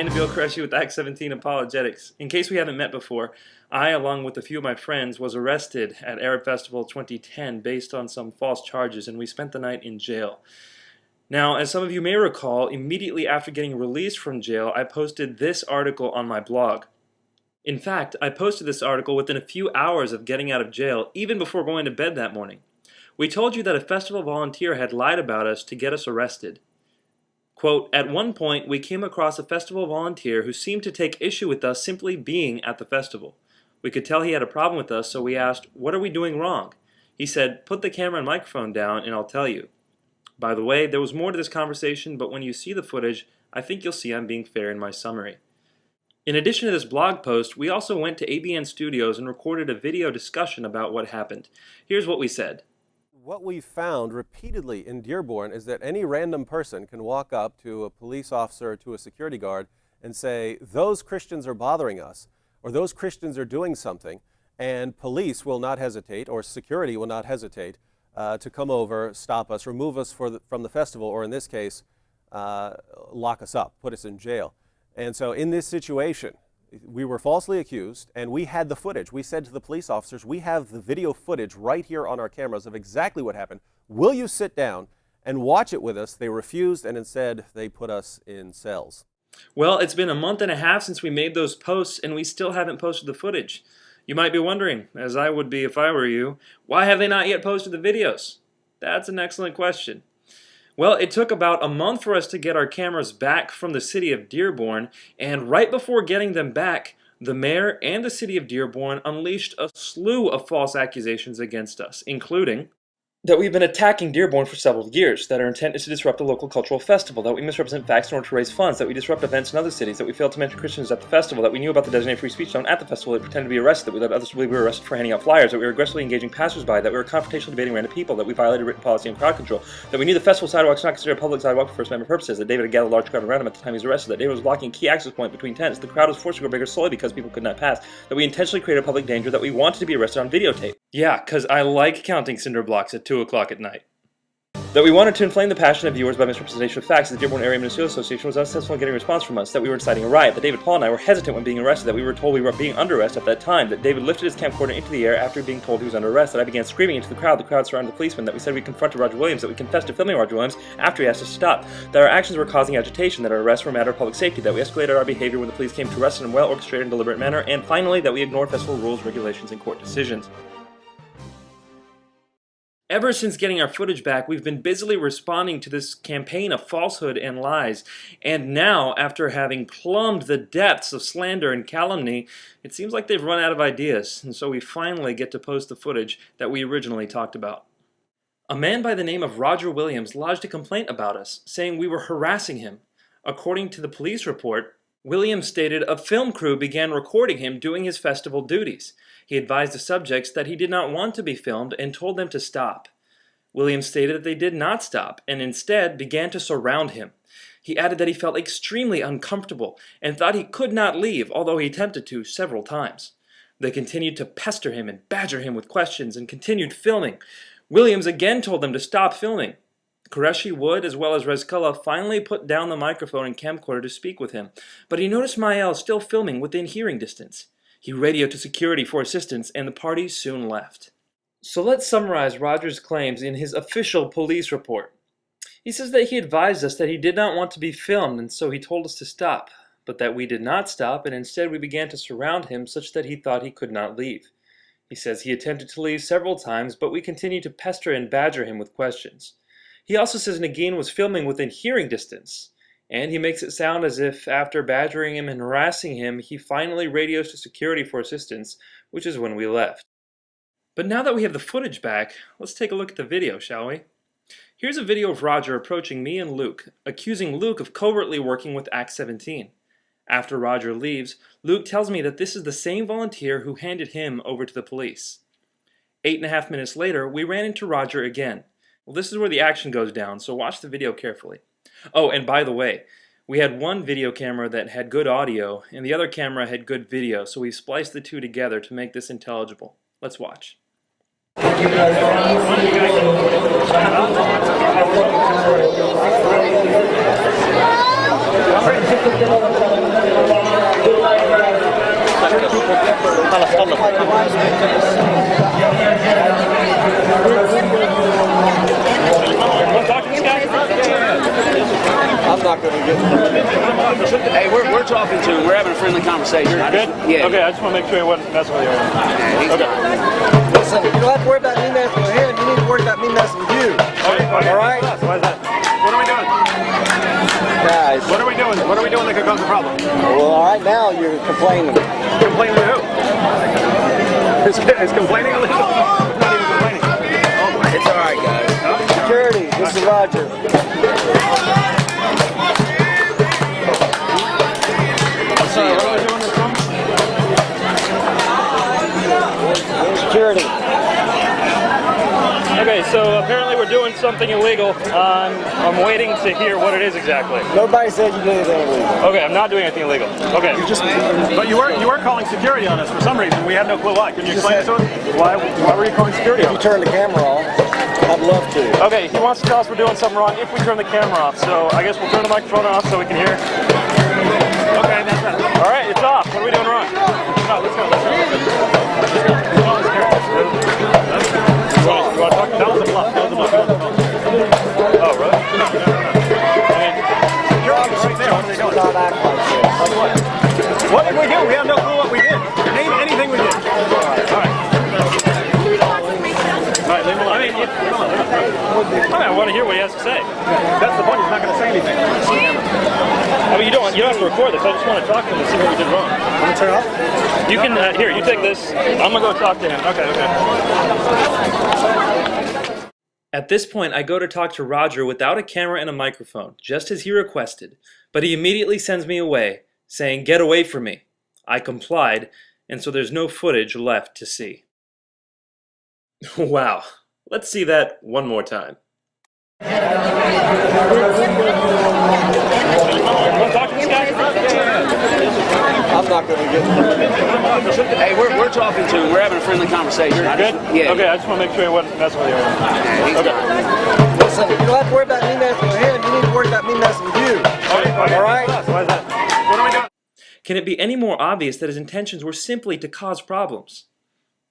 Nabil Qureshi with Act 17 Apologetics. In case we haven't met before, I, along with a few of my friends, was arrested at Arab Festival 2010 based on some false charges, and we spent the night in jail. Now, as some of you may recall, immediately after getting released from jail, I posted this article on my blog. In fact, I posted this article within a few hours of getting out of jail, even before going to bed that morning. We told you that a festival volunteer had lied about us to get us arrested. Quote, at one point, we came across a festival volunteer who seemed to take issue with us simply being at the festival. We could tell he had a problem with us, so we asked, what are we doing wrong? He said, put the camera and microphone down and I'll tell you. By the way, there was more to this conversation, but when you see the footage, I think you'll see I'm being fair in my summary. In addition to this blog post, we also went to ABN Studios and recorded a video discussion about what happened. Here's what we said. What we found repeatedly in Dearborn is that any random person can walk up to a police officer or to a security guard and say, those Christians are bothering us, or those Christians are doing something, and police will not hesitate, or security will not hesitate, to come over, stop us, remove us from the festival, or in this case, lock us up, put us in jail. And so in this situation, we were falsely accused, and we had the footage. We said to the police officers, we have the video footage right here on our cameras of exactly what happened. Will you sit down and watch it with us? They refused, and instead they put us in cells. Well, it's been a month and a half since we made those posts, and we still haven't posted the footage. You might be wondering, as I would be if I were you, why have they not yet posted the videos? That's an excellent question. Well, it took about a month for us to get our cameras back from the city of Dearborn, and right before getting them back, the mayor and the city of Dearborn unleashed a slew of false accusations against us, including that we've been attacking Dearborn for several years, that our intent is to disrupt a local cultural festival, that we misrepresent facts in order to raise funds, that we disrupt events in other cities, that we failed to mention Christians at the festival, that we knew about the designated free speech zone at the festival, that we pretended to be arrested, that we led others to believe we were arrested for handing out flyers, that we were aggressively engaging passersby, that we were confrontationally debating random people, that we violated written policy and crowd control, that we knew the festival sidewalks were not considered a public sidewalk for First Amendment purposes, that David had gathered a large crowd around him at the time he was arrested, that David was blocking a key access point between tents, the crowd was forced to go bigger slowly because people could not pass, that we intentionally created a public danger, that we wanted to be arrested on videotape. Yeah, because I like counting cinder blocks at 2 o'clock at night. That we wanted to inflame the passion of viewers by misrepresentation of facts, that the Dearborn Area Ministerial Association was unsuccessful in getting a response from us, that we were inciting a riot, that David, Paul, and I were hesitant when being arrested, that we were told we were being under arrest at that time, that David lifted his camcorder into the air after being told he was under arrest, that I began screaming into the crowd surrounded the policeman, that we said we confronted Roger Williams, that we confessed to filming Roger Williams after he asked us to stop, that our actions were causing agitation, that our arrests were a matter of public safety, that we escalated our behavior when the police came to arrest in a well-orchestrated and deliberate manner, and finally, that we ignored festival rules, regulations, and court decisions. Ever since getting our footage back, we've been busily responding to this campaign of falsehood and lies. And now, after having plumbed the depths of slander and calumny, it seems like they've run out of ideas. And so we finally get to post the footage that we originally talked about. A man by the name of Roger Williams lodged a complaint about us, saying we were harassing him. According to the police report, Williams stated a film crew began recording him doing his festival duties. He advised the subjects that he did not want to be filmed and told them to stop. Williams stated that they did not stop and instead began to surround him. He added that he felt extremely uncomfortable and thought he could not leave, although he attempted to several times. They continued to pester him and badger him with questions and continued filming. Williams again told them to stop filming. Qureshi Wood, as well as Rezkullah, finally put down the microphone and camcorder to speak with him, but he noticed Mael still filming within hearing distance. He radioed to security for assistance, and the party soon left. So let's summarize Roger's claims in his official police report. He says that he advised us that he did not want to be filmed, and so he told us to stop, but that we did not stop, and instead we began to surround him such that he thought he could not leave. He says he attempted to leave several times, but we continued to pester and badger him with questions. He also says Nagin was filming within hearing distance. And he makes it sound as if, after badgering him and harassing him, he finally radios to security for assistance, which is when we left. But now that we have the footage back, let's take a look at the video, shall we? Here's a video of Roger approaching me and Luke, accusing Luke of covertly working with Act 17. After Roger leaves, Luke tells me that this is the same volunteer who handed him over to the police. 8.5 minutes later, we ran into Roger again. Well, this is where the action goes down, so watch the video carefully. Oh, and by the way, we had one video camera that had good audio, and the other camera had good video, so we spliced the two together to make this intelligible. Let's watch. I'm not going to get. Hey, we're talking to him. We're having a friendly conversation. Good? Yeah. Okay, I just want to make sure he wasn't messing with you. Okay. Listen, you don't have to worry about me messing with him. You need to worry about me messing with you. Okay. All right? Why is that? What are we doing? Guys. What are we doing? What are we doing that could cause a problem? Well, all right, now you're complaining. Complaining to who? Is complaining illegal? It's not even complaining. It's all right, guys. Security, this is Roger. Sorry, what are we doing this from? Security. Okay, so apparently we're doing something illegal. I'm waiting to hear what it is exactly. Nobody said you did anything illegal. Okay, I'm not doing anything illegal. Okay. But you were calling security on us for some reason. We had no clue why. Can you explain it to us? Why were you calling security on You us? turn the camera off. I'd love to. Okay, he wants to tell us we're doing something wrong if we turn the camera off. So I guess we'll turn the microphone off so we can hear. Okay, that's better. All right, it's off. What are we doing wrong? No, let's go. You want to talk? That was a bluff. That was a bluff. That was a bluff. Oh, really? Security's right there. What are they doing? Not act like this. What did we do? We have no clue what we did. Name anything we did. All right. All right, leave him alone. I want to hear what he has to say. That's the point. He's not going to say anything. I mean, you don't have to record this. I just want to talk to him to see what we did wrong. Want to turn it off? You can, here, you take this. I'm going to go talk to him. Okay. At this point, I go to talk to Roger without a camera and a microphone, just as he requested. But he immediately sends me away, saying, "Get away from me." I complied, and so there's no footage left to see. Wow. Let's see that one more time. I'm not going to get. Hey, we're talking to him. We're having a friendly conversation. Good? Yeah. Okay, I just want to make sure he wasn't messing with you. Okay. Listen, you don't have to worry about me messing with him. You need to worry about me messing with you. All right. Why is that? What are we doing? Can it be any more obvious that his intentions were simply to cause problems?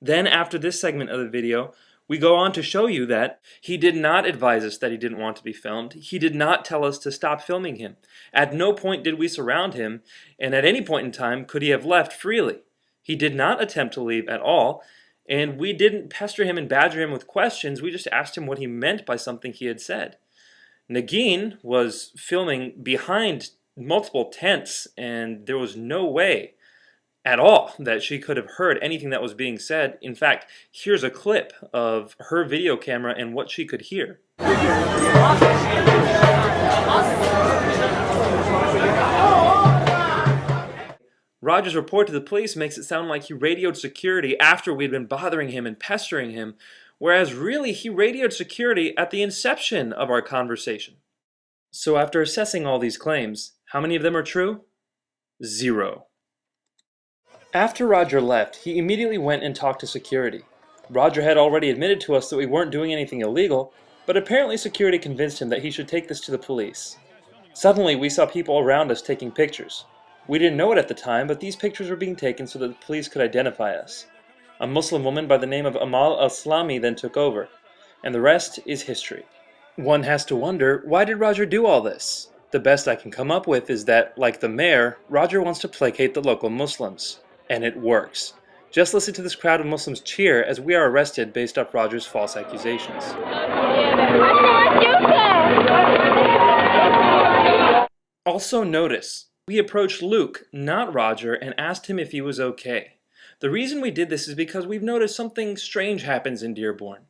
Then, after this segment of the video, we go on to show you that he did not advise us that he didn't want to be filmed. He did not tell us to stop filming him. At no point did we surround him, and at any point in time could he have left freely. He did not attempt to leave at all, and we didn't pester him and badger him with questions. We just asked him what he meant by something he had said. Nagin was filming behind multiple tents, and there was no way at all that she could have heard anything that was being said. In fact, here's a clip of her video camera and what she could hear. Roger's report to the police makes it sound like he radioed security after we'd been bothering him and pestering him, whereas really he radioed security at the inception of our conversation. So after assessing all these claims, how many of them are true? 0. After Roger left, he immediately went and talked to security. Roger had already admitted to us that we weren't doing anything illegal, but apparently security convinced him that he should take this to the police. Suddenly, we saw people around us taking pictures. We didn't know it at the time, but these pictures were being taken so that the police could identify us. A Muslim woman by the name of Amal al-Islami then took over, and the rest is history. One has to wonder, why did Roger do all this? The best I can come up with is that, like the mayor, Roger wants to placate the local Muslims. And it works. Just listen to this crowd of Muslims cheer as we are arrested based off Roger's false accusations. Also notice, we approached Luke, not Roger, and asked him if he was okay. The reason we did this is because we've noticed something strange happens in Dearborn.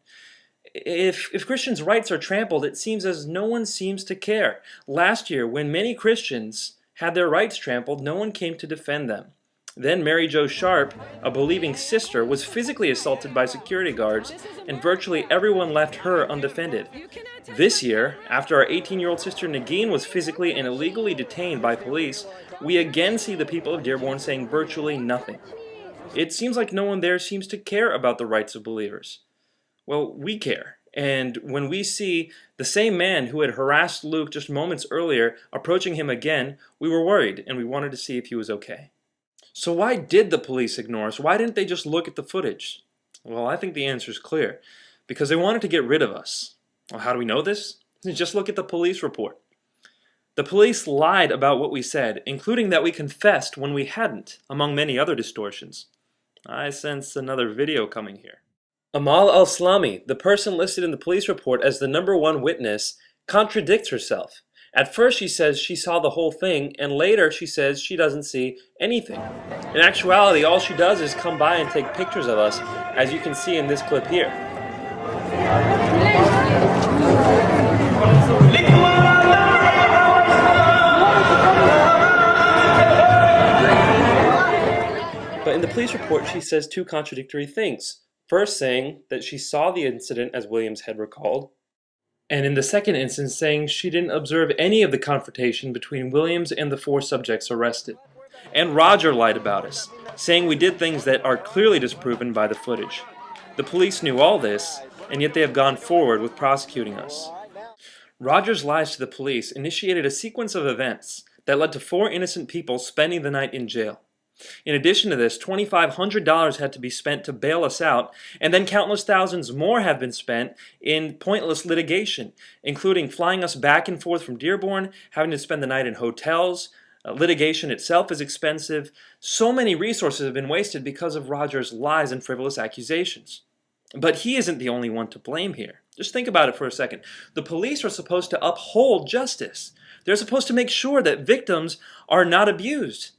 If Christians' rights are trampled, it seems as no one seems to care. Last year, when many Christians had their rights trampled, no one came to defend them. Then Mary Jo Sharp, a believing sister, was physically assaulted by security guards, and virtually everyone left her undefended. This year, after our 18-year-old sister Nagin was physically and illegally detained by police, we again see the people of Dearborn saying virtually nothing. It seems like no one there seems to care about the rights of believers. Well, we care. And when we see the same man who had harassed Luke just moments earlier approaching him again, we were worried and we wanted to see if he was okay. So why did the police ignore us? Why didn't they just look at the footage? Well, I think the answer is clear. Because they wanted to get rid of us. Well, how do we know this? Just look at the police report. The police lied about what we said, including that we confessed when we hadn't, among many other distortions. I sense another video coming here. Amal al-Islami, the person listed in the police report as the #1 witness, contradicts herself. At first she says she saw the whole thing, and later she says she doesn't see anything. In actuality, all she does is come by and take pictures of us, as you can see in this clip here. But in the police report, she says two contradictory things. First saying that she saw the incident as Williams had recalled, and in the second instance saying she didn't observe any of the confrontation between Williams and the 4 subjects arrested. And Roger lied about us, saying we did things that are clearly disproven by the footage. The police knew all this, and yet they have gone forward with prosecuting us. Roger's lies to the police initiated a sequence of events that led to 4 innocent people spending the night in jail. In addition to this, $2,500 had to be spent to bail us out, and then countless thousands more have been spent in pointless litigation, including flying us back and forth from Dearborn, having to spend the night in hotels. Litigation itself is expensive. So many resources have been wasted because of Roger's lies and frivolous accusations. But he isn't the only one to blame here. Just think about it for a second. The police are supposed to uphold justice. They're supposed to make sure that victims are not abused.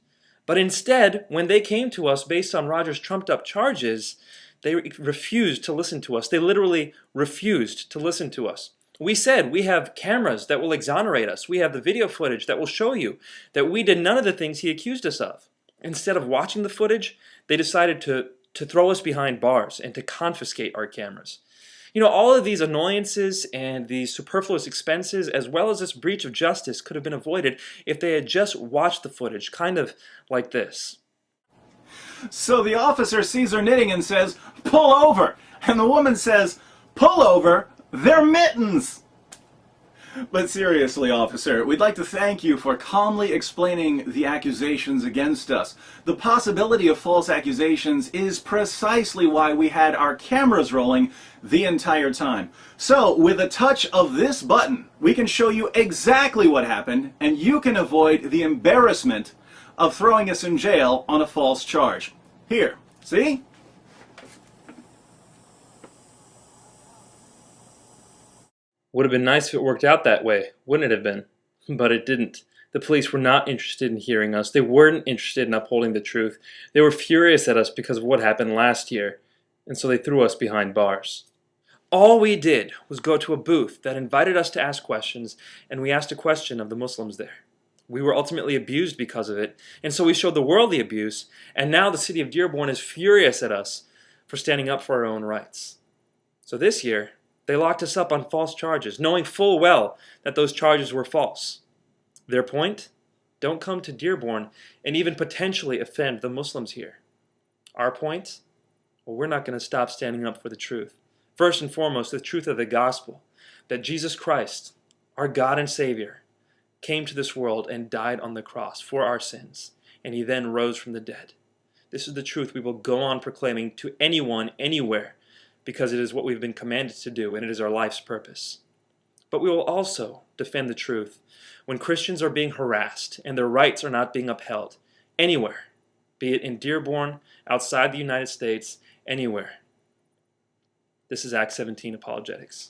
But instead, when they came to us based on Roger's trumped-up charges, they refused to listen to us. They literally refused to listen to us. We said we have cameras that will exonerate us. We have the video footage that will show you that we did none of the things he accused us of. Instead of watching the footage, they decided to throw us behind bars and to confiscate our cameras. You know, all of these annoyances and these superfluous expenses, as well as this breach of justice, could have been avoided if they had just watched the footage, kind of like this. So the officer sees her knitting and says, "Pull over." And the woman says, "Pull over? They're mittens." But seriously, officer, we'd like to thank you for calmly explaining the accusations against us. The possibility of false accusations is precisely why we had our cameras rolling the entire time. So, with a touch of this button, we can show you exactly what happened, and you can avoid the embarrassment of throwing us in jail on a false charge. Here, see? Would have been nice if it worked out that way, wouldn't it have been? But it didn't. The police were not interested in hearing us. They weren't interested in upholding the truth. They were furious at us because of what happened last year, and so they threw us behind bars. All we did was go to a booth that invited us to ask questions, and we asked a question of the Muslims there. We were ultimately abused because of it, and so we showed the world the abuse, and now the city of Dearborn is furious at us for standing up for our own rights. So this year, they locked us up on false charges, knowing full well that those charges were false. Their point? Don't come to Dearborn and even potentially offend the Muslims here. Our point? Well, we're not going to stop standing up for the truth. First and foremost, the truth of the gospel, that Jesus Christ, our God and Savior, came to this world and died on the cross for our sins, and he then rose from the dead. This is the truth we will go on proclaiming to anyone, anywhere, because it is what we've been commanded to do, and it is our life's purpose. But we will also defend the truth when Christians are being harassed and their rights are not being upheld, anywhere, be it in Dearborn, outside the United States, anywhere. This is Act 17 Apologetics.